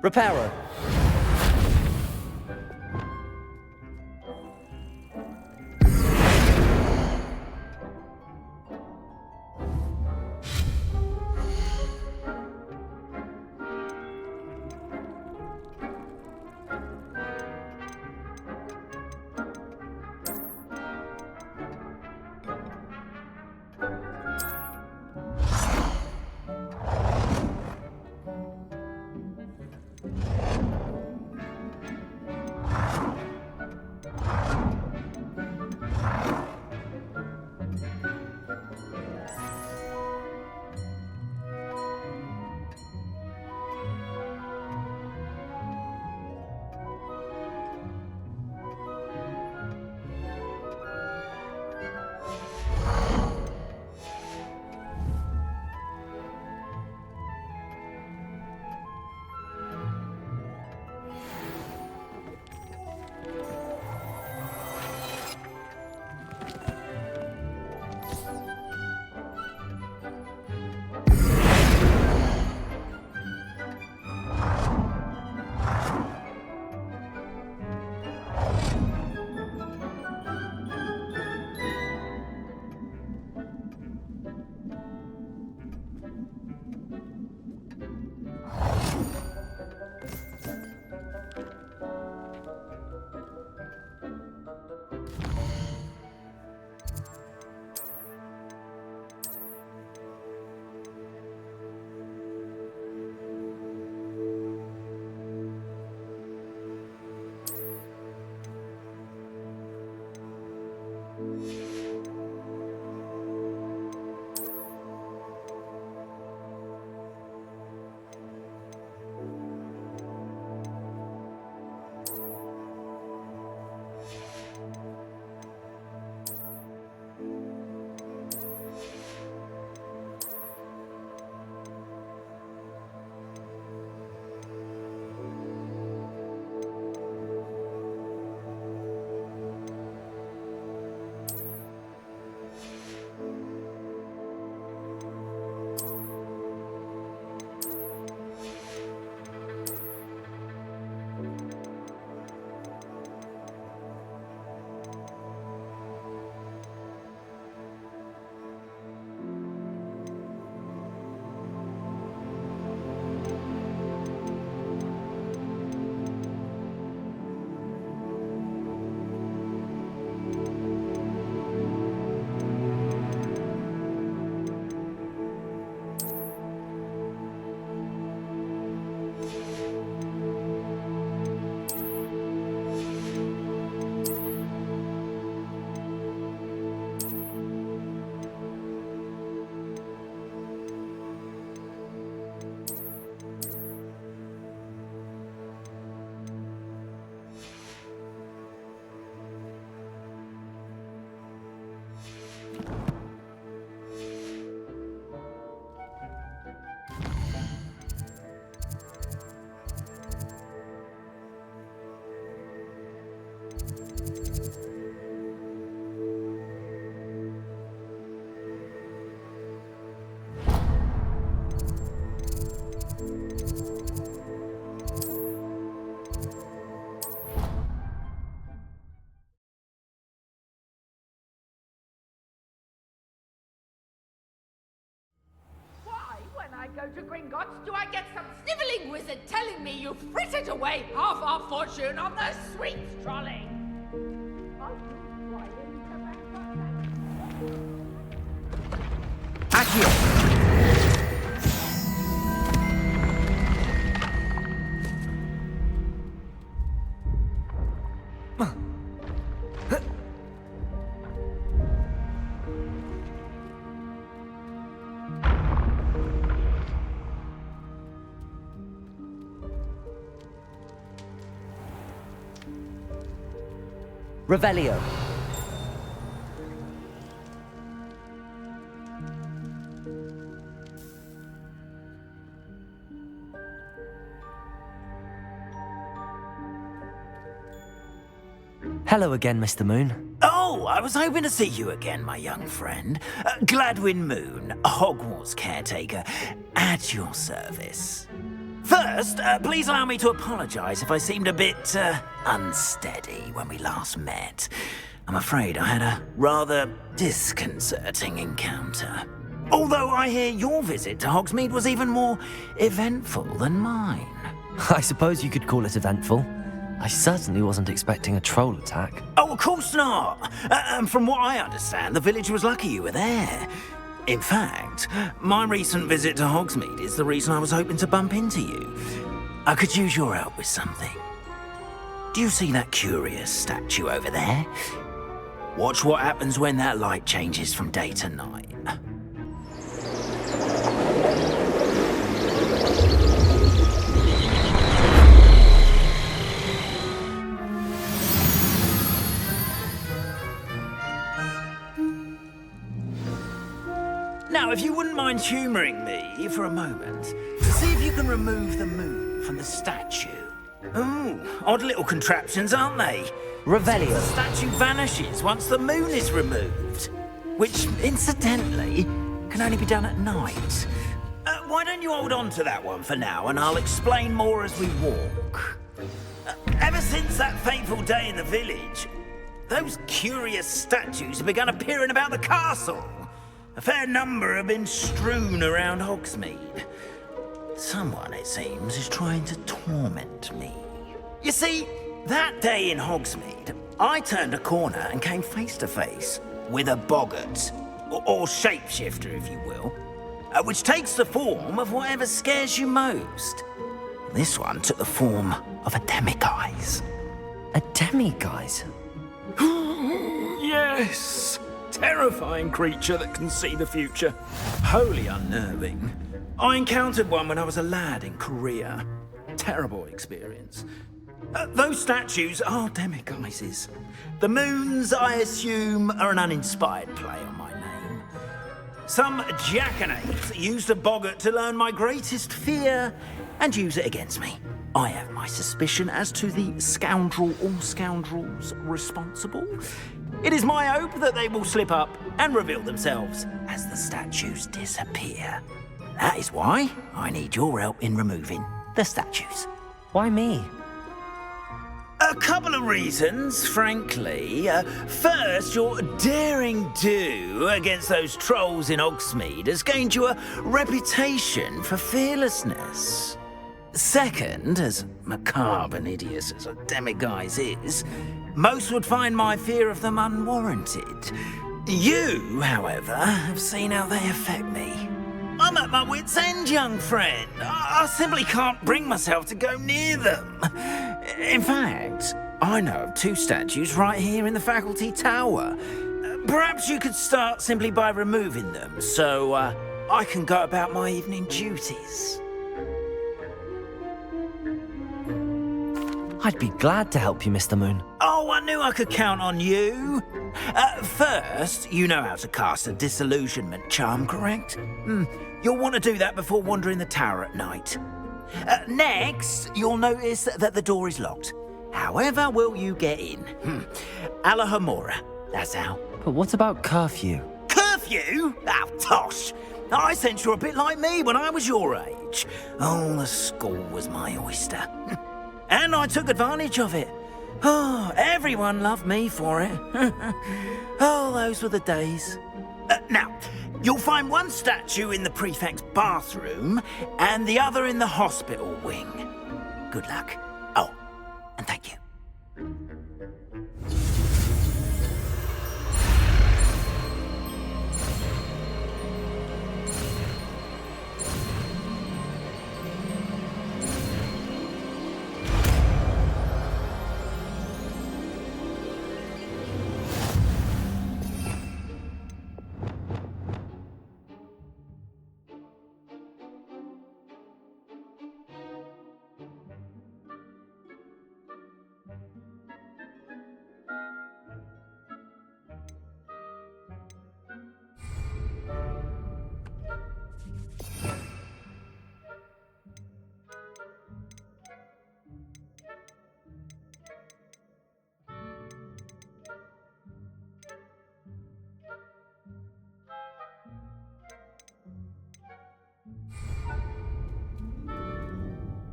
Reparo. I go to Gringotts, do I get some snivelling wizard telling me you've frittered away half our fortune on the sweets trolley? Accio! Revelio. Hello again, Mr. Moon. Oh, I was hoping to see you again, my young friend. Gladwin Moon, Hogwarts caretaker, at your service. First, please allow me to apologise if I seemed a bit, unsteady when we last met. I'm afraid I had a rather disconcerting encounter. Although I hear your visit to Hogsmeade was even more eventful than mine. I suppose you could call it eventful. I certainly wasn't expecting a troll attack. Oh, of course not! And from what I understand, the village was lucky you were there. In fact, my recent visit to Hogsmeade is the reason I was hoping to bump into you. I could use your help with something. Do you see that curious statue over there? Watch what happens when that light changes from day to night. Now, if you wouldn't mind humouring me for a moment, see if you can remove the moon from the statue. Ooh, odd little contraptions, aren't they? Revelio. The statue vanishes once the moon is removed, which, incidentally, can only be done at night. Why don't you hold on to that one for now, and I'll explain more as we walk. Ever since that fateful day in the village, those curious statues have begun appearing about the castle. A fair number have been strewn around Hogsmeade. Someone, it seems, is trying to torment me. You see, that day in Hogsmeade, I turned a corner and came face to face with a boggart, or shapeshifter, if you will, which takes the form of whatever scares you most. This one took the form of a demiguise. A demiguise? Yes! Terrifying creature that can see the future. Wholly unnerving. I encountered one when I was a lad in Korea. Terrible experience. Those statues are demiguises. The moons, I assume, are an uninspired play on my name. Some jackanapes used a boggart to learn my greatest fear and use it against me. I have my suspicion as to the scoundrel or scoundrels responsible. It is my hope that they will slip up and reveal themselves as the statues disappear. That is why I need your help in removing the statues. Why me? A couple of reasons, frankly. First, your daring do against those trolls in Hogsmeade has gained you a reputation for fearlessness. Second, as macabre and hideous as a demiguise is, most would find my fear of them unwarranted. You, however, have seen how they affect me. I'm at my wit's end, young friend. I simply can't bring myself to go near them. In fact, I know of two statues right here in the faculty tower. Perhaps you could start simply by removing them, so I can go about my evening duties. I'd be glad to help you, Mr. Moon. Oh, I knew I could count on you. First, you know how to cast a disillusionment charm, correct? You'll want to do that before wandering the tower at night. Next, you'll notice that the door is locked. However will you get in? Alahomora, that's how. But what about curfew? Curfew? Oh, tosh. I sense you're a bit like me when I was your age. Oh, the school was my oyster. And I took advantage of it. Oh, everyone loved me for it. Oh, those were the days. Now, you'll find one statue in the prefect's bathroom and the other in the hospital wing. Good luck. Oh, and thank you.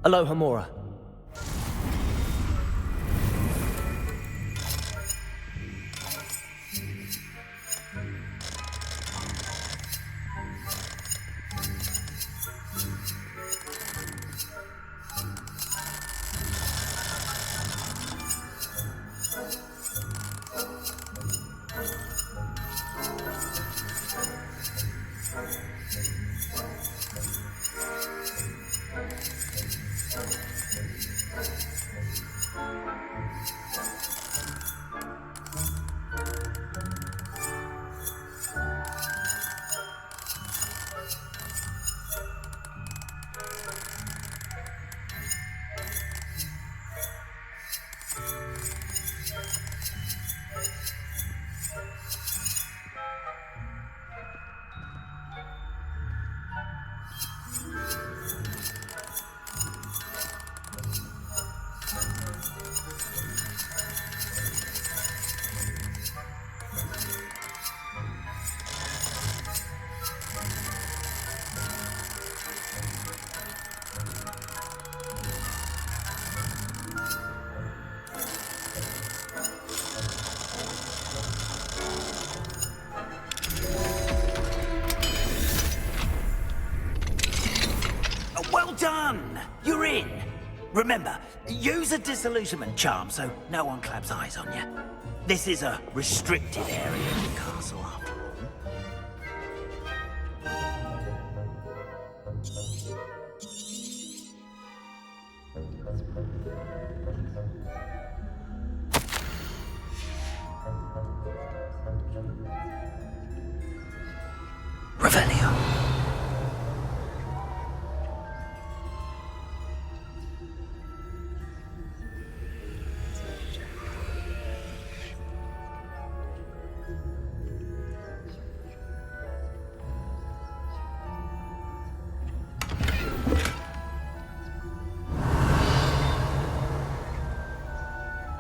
Aloha Mora. Well done! You're in! Remember, use a disillusionment charm so no one claps eyes on you. This is a restricted area of the castle, after all. Revelio.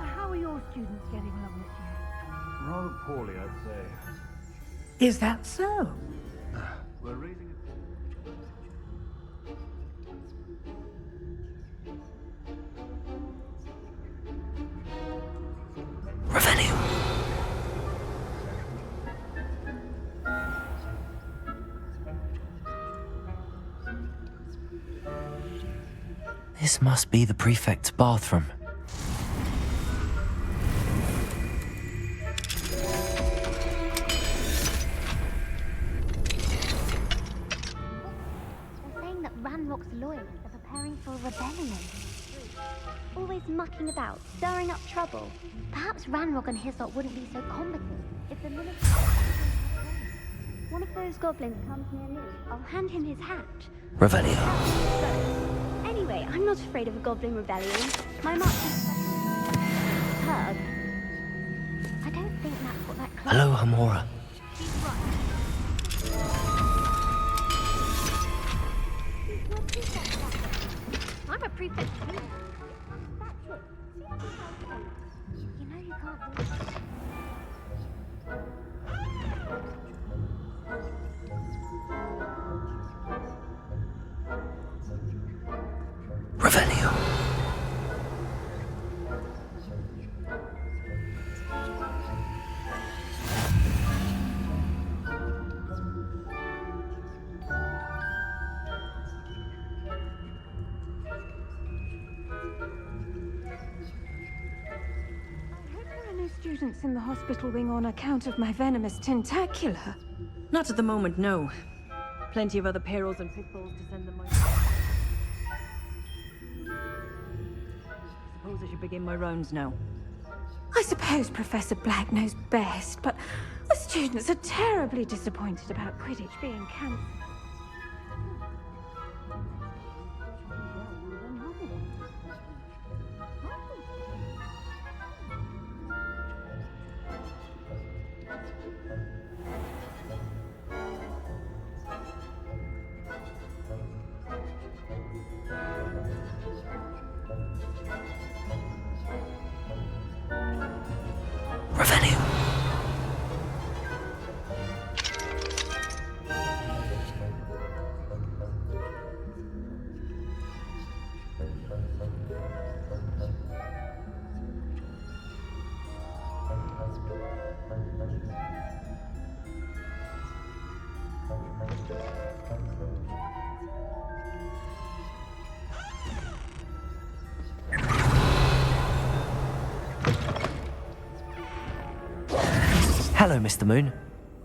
How are your students getting along this year? Rather poorly, I'd say. Is that so? We're raising Revelio. This must be the prefect's bathroom. They're saying that Ranrock's loyalists are preparing for a rebellion. Always mucking about, stirring up trouble. Perhaps Ranrock and his lot wouldn't be so competent if the military... One of those goblins comes near me. I'll hand him his hat. Revelio. Anyway, I'm not afraid of a goblin rebellion. My mark is... Hug. I don't think that's what that club... Aloha Mora. She's right. I'm a prefect too. That's it. You know you can't do this. Revelio. Students in the hospital wing on account of my venomous tentacula. Not at the moment, no. Plenty of other payrolls and pitfalls to send them my... Suppose I should begin my rounds now. I suppose Professor Black knows best, but the students are terribly disappointed about Quidditch being cancelled. Revelio. Hello, Mr. Moon.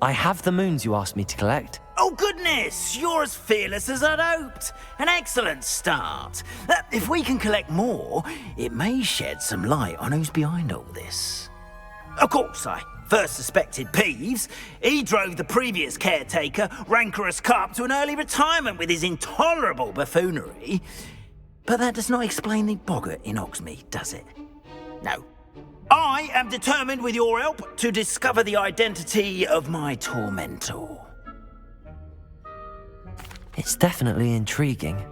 I have the moons you asked me to collect. Oh, goodness! You're as fearless as I'd hoped. An excellent start. If we can collect more, it may shed some light on who's behind all this. Of course, I first suspected Peeves. He drove the previous caretaker, Rancorous Carp, to an early retirement with his intolerable buffoonery. But that does not explain the boggart in Oxmead, does it? No. I am determined, with your help, to discover the identity of my tormentor. It's definitely intriguing.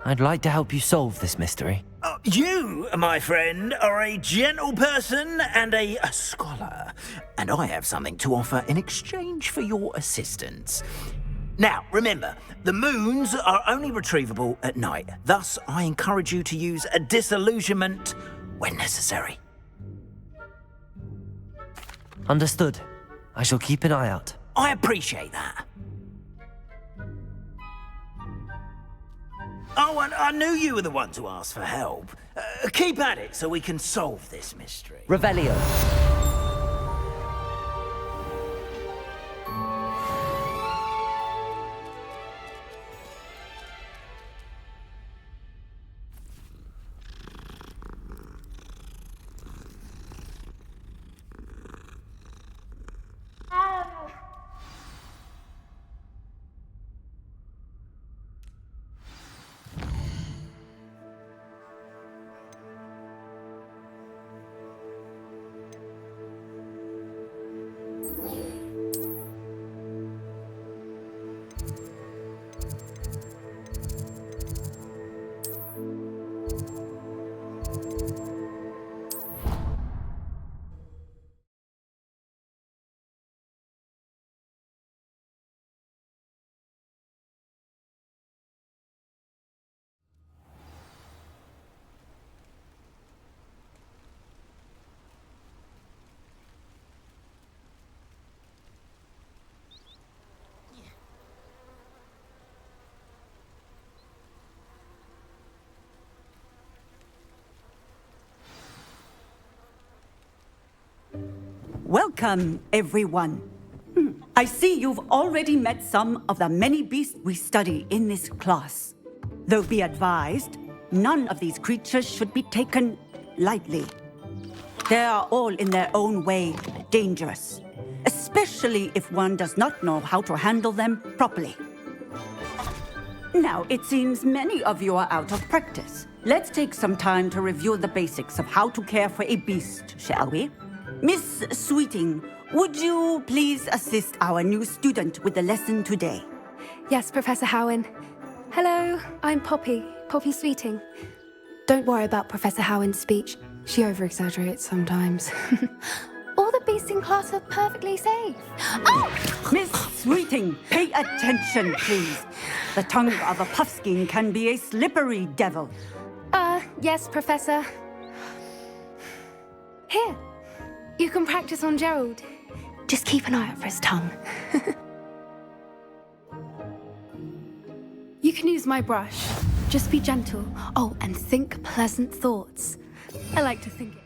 I'd like to help you solve this mystery. You, my friend, are a gentle person and a scholar, and I have something to offer in exchange for your assistance. Now, remember, the moons are only retrievable at night. Thus, I encourage you to use a disillusionment when necessary. Understood. I shall keep an eye out. I appreciate that. Oh, and I knew you were the one to ask for help. Keep at it so we can solve this mystery. Revelio. Welcome, everyone. I see you've already met some of the many beasts we study in this class. Though be advised, none of these creatures should be taken lightly. They are all in their own way dangerous, especially if one does not know how to handle them properly. Now, it seems many of you are out of practice. Let's take some time to review the basics of how to care for a beast, shall we? Miss Sweeting, would you please assist our new student with the lesson today? Yes, Professor Howen. Hello, I'm Poppy Sweeting. Don't worry about Professor Howen's speech. She over-exaggerates sometimes. All the beasts in class are perfectly safe. Oh! Miss Sweeting, pay attention, please. The tongue of a puffskein can be a slippery devil. Yes, Professor. Here. You can practice on Gerald. Just keep an eye out for his tongue. You can use my brush. Just be gentle. Oh, and think pleasant thoughts. I like to think it.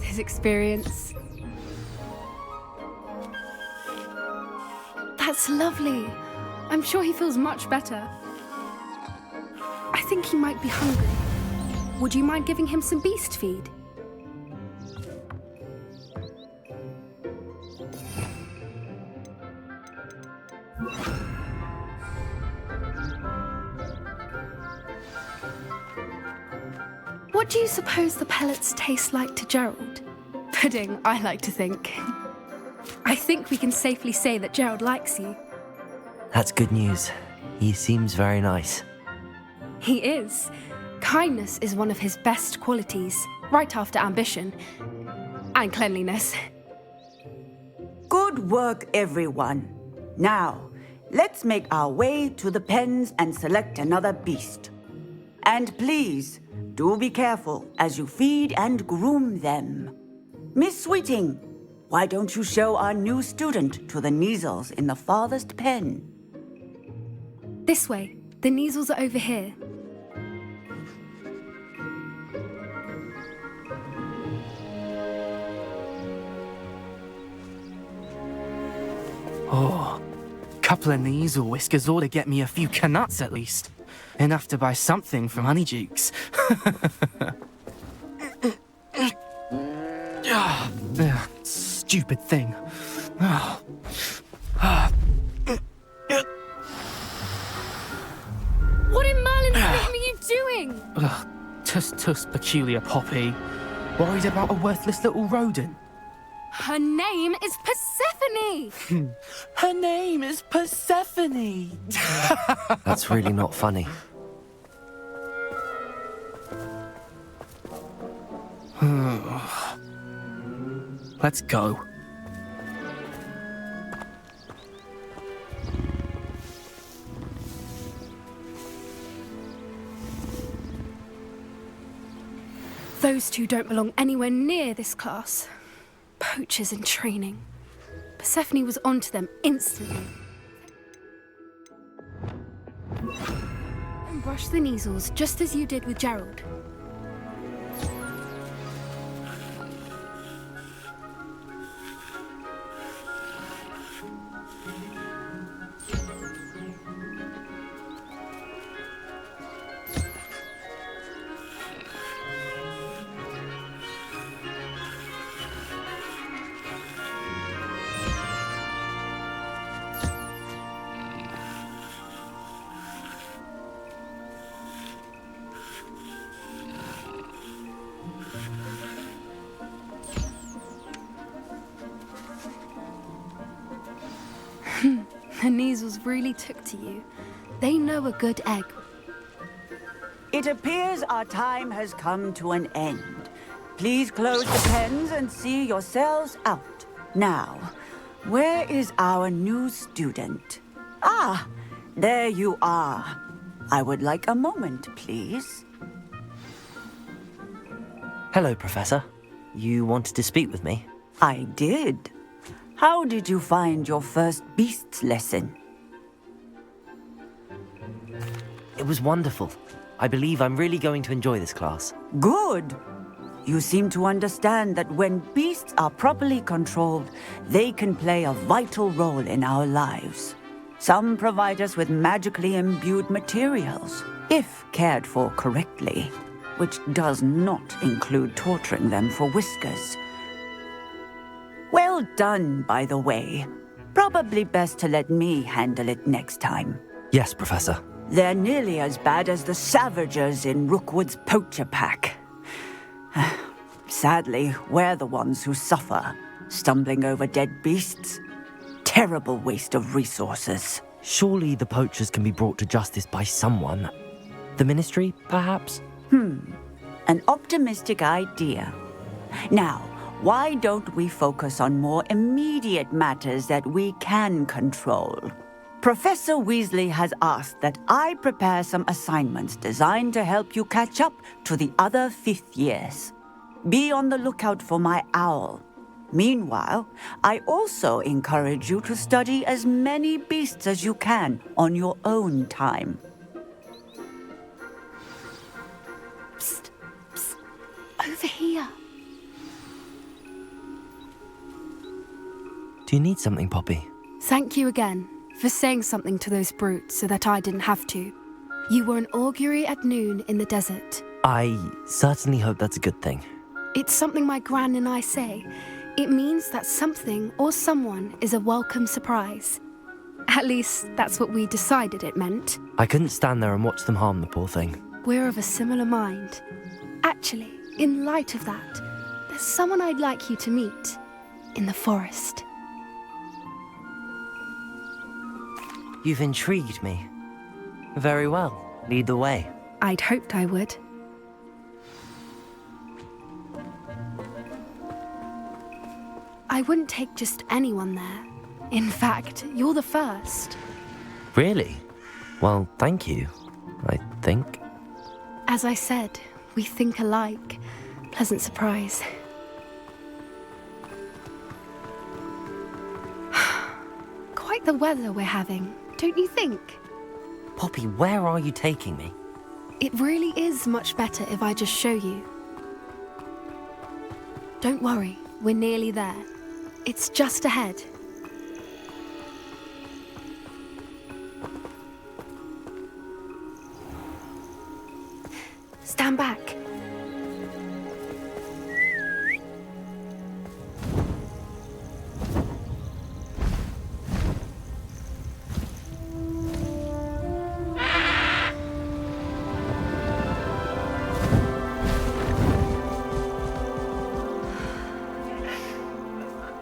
His experience. That's lovely. I'm sure he feels much better. I think he might be hungry. Would you mind giving him some beast feed? What do you suppose the pellets taste like to Gerald? Pudding, I like to think. I think we can safely say that Gerald likes you. That's good news. He seems very nice. He is. Kindness is one of his best qualities, right after ambition. And cleanliness. Good work, everyone. Now, let's make our way to the pens and select another beast. And please, do be careful as you feed and groom them. Miss Sweeting, why don't you show our new student to the Kneazles in the farthest pen? This way. The Kneazles are over here. Oh, couple of Kneazle whiskers ought to get me a few canuts at least. Enough to buy something from Honeydukes. Stupid thing. What in Merlin's name are you doing? Tuss peculiar Poppy. Worried about a worthless little rodent? Her name is Persephone! Her name is Persephone! That's really not funny. Let's go. Those two don't belong anywhere near this class. Poachers in training. Persephone was onto them instantly. And brush the Kneazles just as you did with Gerald. The Kneazles really took to you. They know a good egg. It appears our time has come to an end. Please close the pens and see yourselves out. Now, where is our new student? Ah, there you are. I would like a moment, please. Hello, Professor. You wanted to speak with me? I did. How did you find your first beasts lesson? It was wonderful. I believe I'm really going to enjoy this class. Good. You seem to understand that when beasts are properly controlled, they can play a vital role in our lives. Some provide us with magically imbued materials, if cared for correctly, which does not include torturing them for whiskers. Well done, by the way. Probably best to let me handle it next time. Yes, Professor. They're nearly as bad as the Savagers in Rookwood's poacher pack. Sadly, we're the ones who suffer, stumbling over dead beasts. Terrible waste of resources. Surely the poachers can be brought to justice by someone. The Ministry, perhaps? An optimistic idea. Now, why don't we focus on more immediate matters that we can control? Professor Weasley has asked that I prepare some assignments designed to help you catch up to the other fifth years. Be on the lookout for my owl. Meanwhile, I also encourage you to study as many beasts as you can on your own time. Psst, psst. Over here. Do you need something, Poppy? Thank you again for saying something to those brutes so that I didn't have to. You were an augury at noon in the desert. I certainly hope that's a good thing. It's something my gran and I say. It means that something or someone is a welcome surprise. At least, that's what we decided it meant. I couldn't stand there and watch them harm the poor thing. We're of a similar mind. Actually, in light of that, there's someone I'd like you to meet. In the forest. You've intrigued me. Very well. Lead the way. I'd hoped I would. I wouldn't take just anyone there. In fact, you're the first. Really? Well, thank you, I think. As I said, we think alike. Pleasant surprise. the weather we're having, don't you think? Poppy, where are you taking me? It really is much better if I just show you. Don't worry, we're nearly there. It's just ahead. Stand back.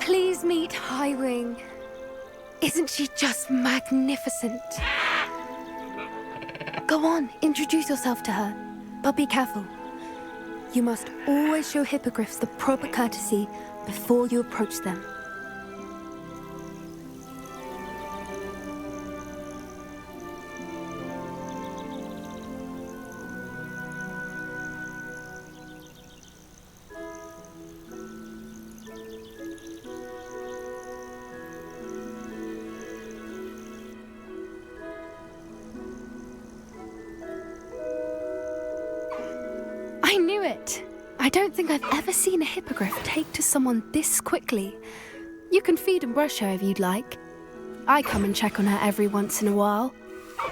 Please meet Highwing. Isn't she just magnificent? Go on, introduce yourself to her. But be careful. You must always show hippogriffs the proper courtesy before you approach them. I knew it! I don't think I've ever seen a hippogriff take to someone this quickly. You can feed and brush her if you'd like. I come and check on her every once in a while.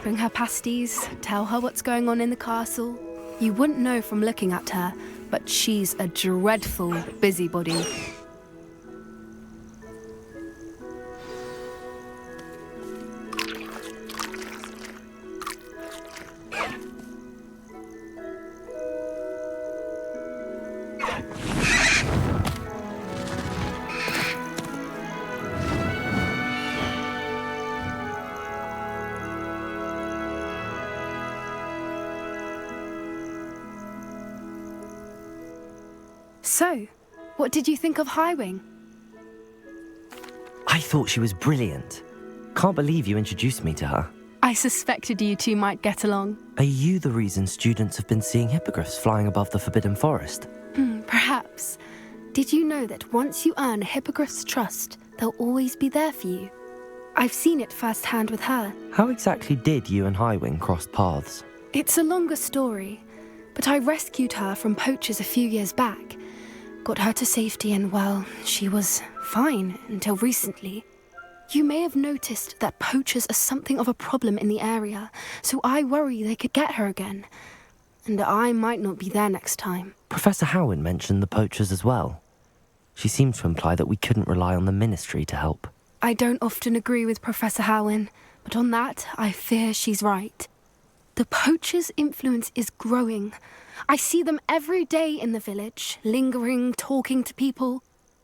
Bring her pasties, tell her what's going on in the castle. You wouldn't know from looking at her, but she's a dreadful busybody. So, what did you think of Highwing? I thought she was brilliant. Can't believe you introduced me to her. I suspected you two might get along. Are you the reason students have been seeing hippogriffs flying above the Forbidden Forest? Perhaps. Did you know that once you earn a hippogriff's trust, they'll always be there for you? I've seen it firsthand with her. How exactly did you and Highwing cross paths? It's a longer story, but I rescued her from poachers a few years back. Got her to safety and, well, she was fine until recently. You may have noticed that poachers are something of a problem in the area, so I worry they could get her again. And I might not be there next time. Professor Howin mentioned the poachers as well. She seemed to imply that we couldn't rely on the ministry to help. I don't often agree with Professor Howin, but on that, I fear she's right. The poachers' influence is growing. I see them every day in the village, lingering, talking to people.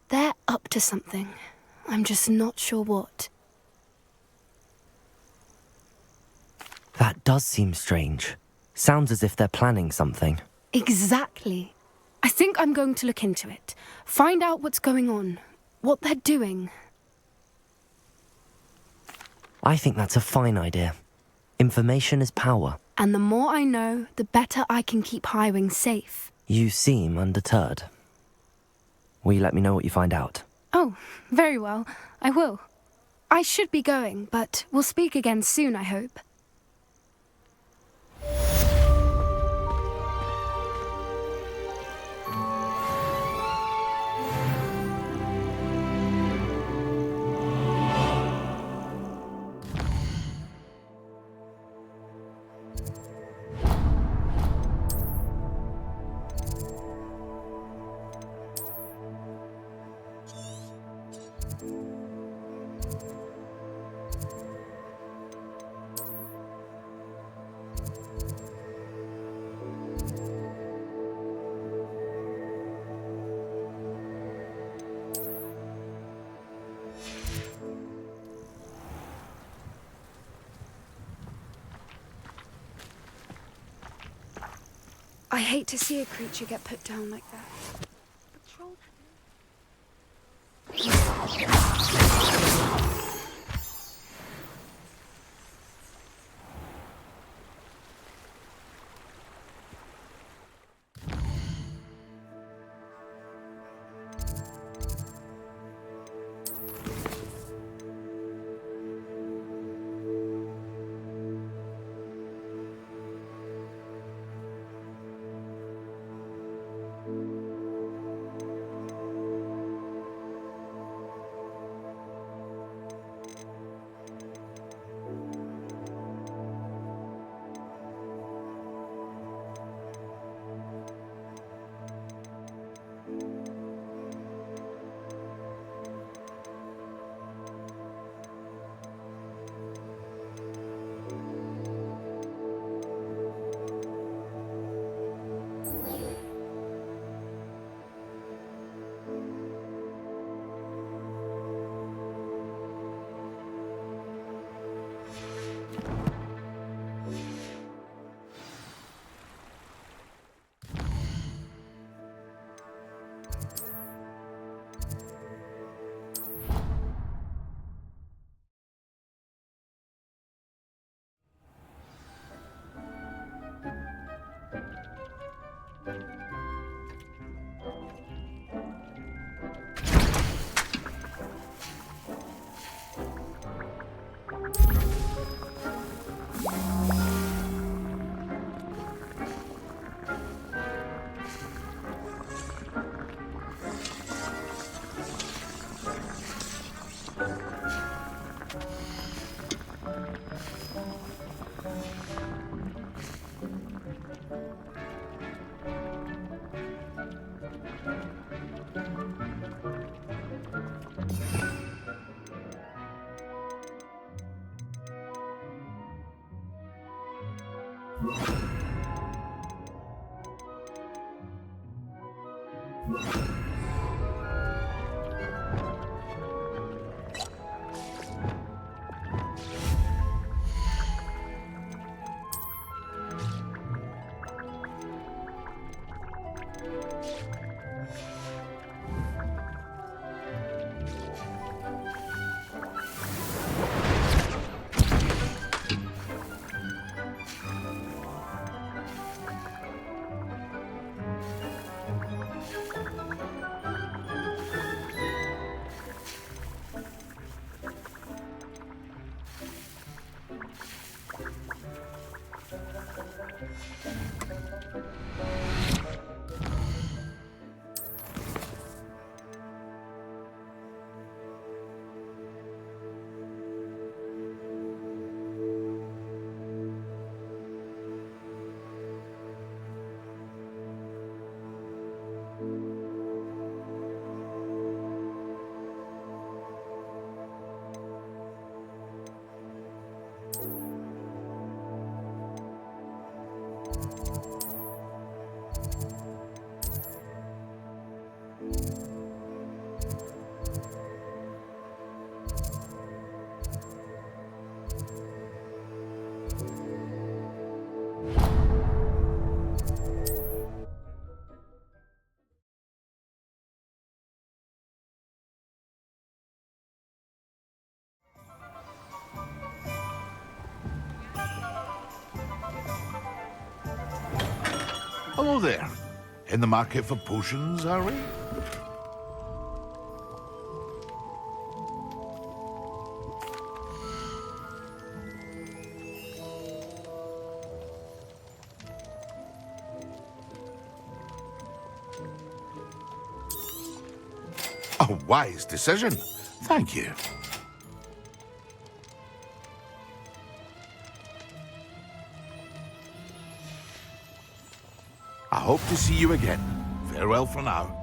They're up to something. I'm just not sure what. That does seem strange. Sounds as if they're planning something. Exactly. I think I'm going to look into it. Find out what's going on, what they're doing. I think that's a fine idea. Information is power. And the more I know, the better I can keep Highwing safe. You seem undeterred. Will you let me know what you find out? Oh, very well. I will. I should be going, but we'll speak again soon, I hope. I hate to see a creature get put down like that. Hello there. In the market for potions, are we? A wise decision. Thank you. I hope to see you again. Farewell for now.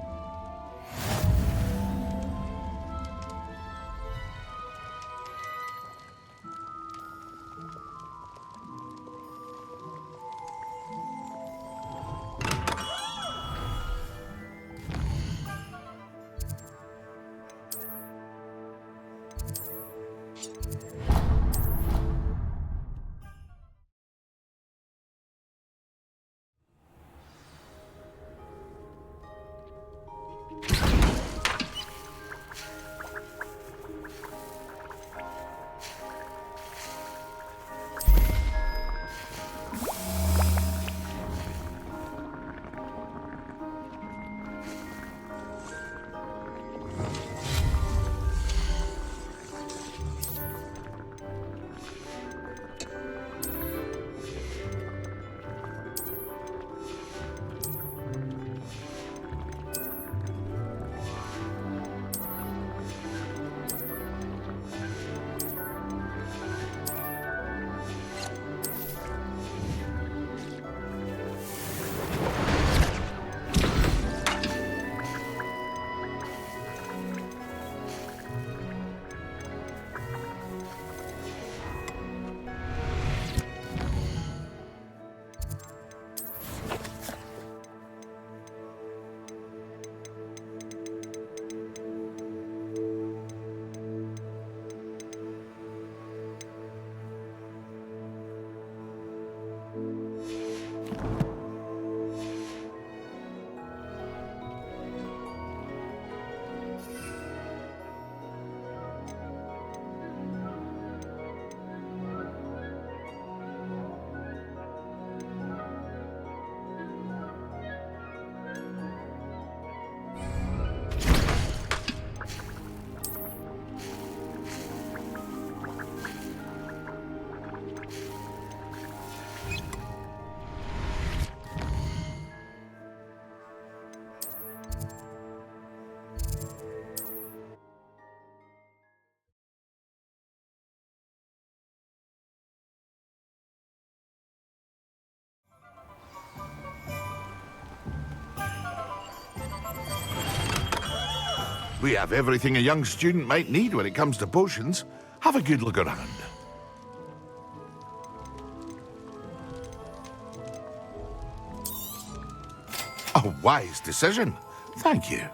We have everything a young student might need when it comes to potions. Have a good look around. A wise decision. Thank you.